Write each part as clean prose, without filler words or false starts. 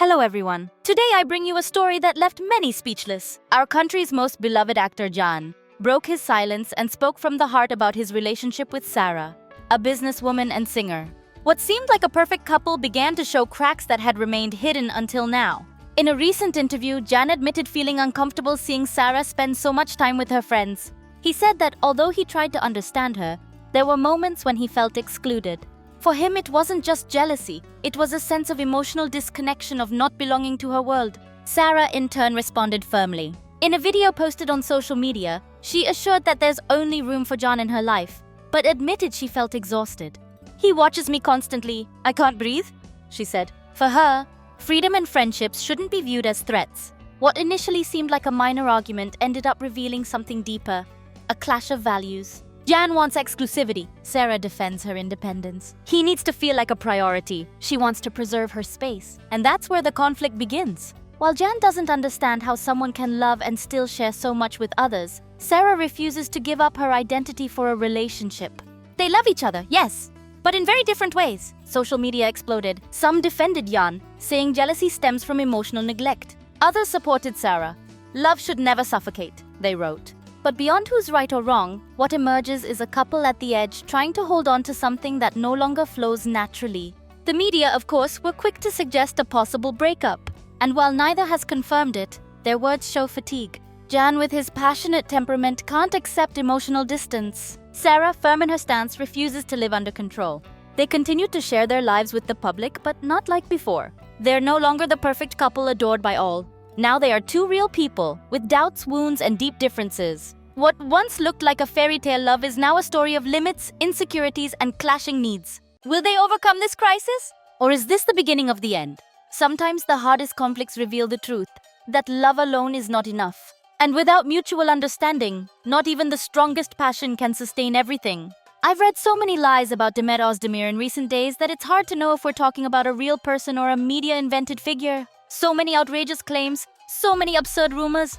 Hello everyone. Today I bring you a story that left many speechless. Our country's most beloved actor Yaman broke his silence and spoke from the heart about his relationship with Sarah, a businesswoman and singer. What seemed like a perfect couple began to show cracks that had remained hidden until now. In a recent interview, Yaman admitted feeling uncomfortable seeing Sarah spend so much time with her friends. He said that although he tried to understand her, there were moments when he felt excluded. For him, it wasn't just jealousy, it was a sense of emotional disconnection of not belonging to her world. Sarah, in turn, responded firmly. In a video posted on social media, she assured that there's only room for John in her life, but admitted she felt exhausted. "He watches me constantly. I can't breathe," she said. For her, freedom and friendships shouldn't be viewed as threats. What initially seemed like a minor argument ended up revealing something deeper, a clash of values. Jan wants exclusivity. Sarah defends her independence. He needs to feel like a priority. She wants to preserve her space. And that's where the conflict begins. While Jan doesn't understand how someone can love and still share so much with others, Sarah refuses to give up her identity for a relationship. They love each other, yes, but in very different ways. Social media exploded. Some defended Jan, saying jealousy stems from emotional neglect. Others supported Sarah. "Love should never suffocate," they wrote. But beyond who's right or wrong, what emerges is a couple at the edge trying to hold on to something that no longer flows naturally. The media, of course, were quick to suggest a possible breakup. And while neither has confirmed it, their words show fatigue. Jan, with his passionate temperament, can't accept emotional distance. Sarah, firm in her stance, refuses to live under control. They continue to share their lives with the public, but not like before. They're no longer the perfect couple adored by all. Now they are two real people, with doubts, wounds, and deep differences. What once looked like a fairy tale love is now a story of limits, insecurities, and clashing needs. Will they overcome this crisis? Or is this the beginning of the end? Sometimes the hardest conflicts reveal the truth, that love alone is not enough. And without mutual understanding, not even the strongest passion can sustain everything. I've read so many lies about Demet'S in recent days that it's hard to know if we're talking about a real person or a media-invented figure. So many outrageous claims, so many absurd rumors.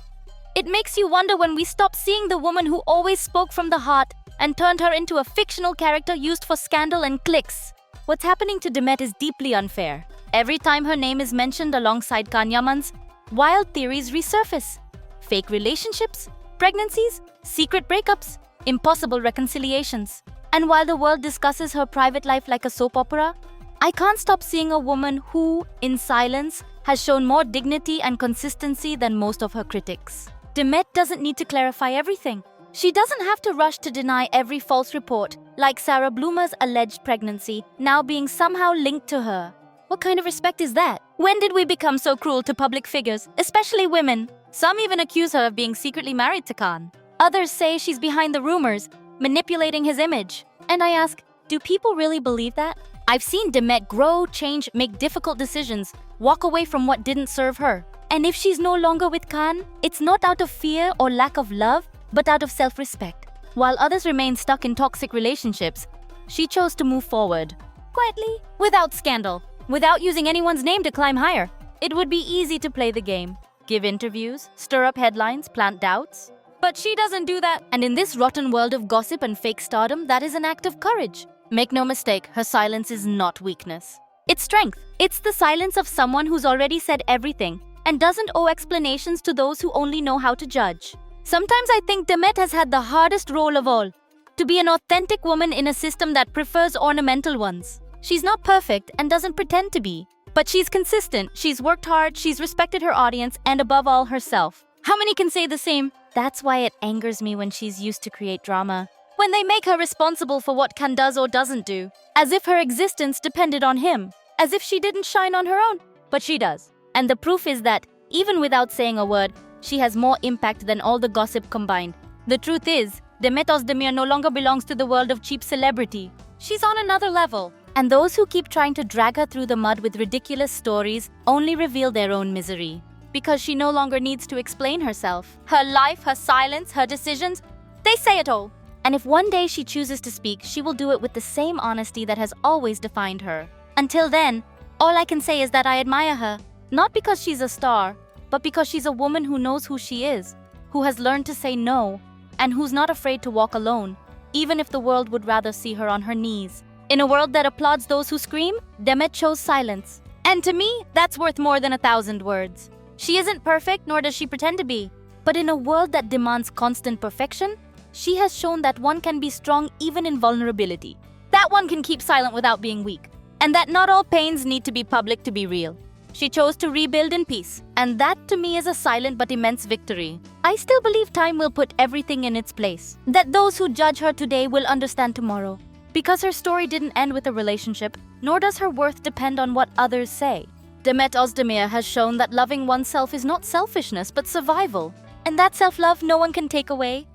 It makes you wonder when we stop seeing the woman who always spoke from the heart and turned her into a fictional character used for scandal and clicks. What's happening to Demet is deeply unfair. Every time her name is mentioned alongside Yaman's, wild theories resurface. Fake relationships, pregnancies, secret breakups, impossible reconciliations. And while the world discusses her private life like a soap opera, I can't stop seeing a woman who, in silence, has shown more dignity and consistency than most of her critics. Demet doesn't need to clarify everything. She doesn't have to rush to deny every false report, like Sarah Bloomer's alleged pregnancy now being somehow linked to her. What kind of respect is that? When did we become so cruel to public figures, especially women? Some even accuse her of being secretly married to Khan. Others say she's behind the rumors, manipulating his image. And I ask, do people really believe that? I've seen Demet grow, change, make difficult decisions, walk away from what didn't serve her. And if she's no longer with Khan, it's not out of fear or lack of love, but out of self-respect. While others remain stuck in toxic relationships, she chose to move forward. Quietly, without scandal, without using anyone's name to climb higher. It would be easy to play the game, give interviews, stir up headlines, plant doubts. But she doesn't do that. And in this rotten world of gossip and fake stardom, that is an act of courage. Make no mistake, her silence is not weakness. It's strength. It's the silence of someone who's already said everything and doesn't owe explanations to those who only know how to judge. Sometimes I think Demet has had the hardest role of all, to be an authentic woman in a system that prefers ornamental ones. She's not perfect and doesn't pretend to be, but she's consistent, she's worked hard, she's respected her audience, and above all, herself. How many can say the same? That's why it angers me when she's used to create drama. When they make her responsible for what Khan does or doesn't do, as if her existence depended on him, as if she didn't shine on her own. But she does. And the proof is that, even without saying a word, she has more impact than all the gossip combined. The truth is, Demet'S no longer belongs to the world of cheap celebrity. She's on another level. And those who keep trying to drag her through the mud with ridiculous stories only reveal their own misery. Because she no longer needs to explain herself. Her life, her silence, her decisions, they say it all. And if one day she chooses to speak, she will do it with the same honesty that has always defined her. Until then, all I can say is that I admire her. Not because she's a star, but because she's a woman who knows who she is, who has learned to say no, and who's not afraid to walk alone, even if the world would rather see her on her knees. In a world that applauds those who scream, Demet chose silence. And to me, that's worth more than 1,000 words. She isn't perfect, nor does she pretend to be. But in a world that demands constant perfection, she has shown that one can be strong even in vulnerability. That one can keep silent without being weak. And that not all pains need to be public to be real. She chose to rebuild in peace, and that to me is a silent but immense victory. I still believe time will put everything in its place. That those who judge her today will understand tomorrow. Because her story didn't end with a relationship, nor does her worth depend on what others say. Demet'S has shown that loving oneself is not selfishness but survival. And that self-love no one can take away.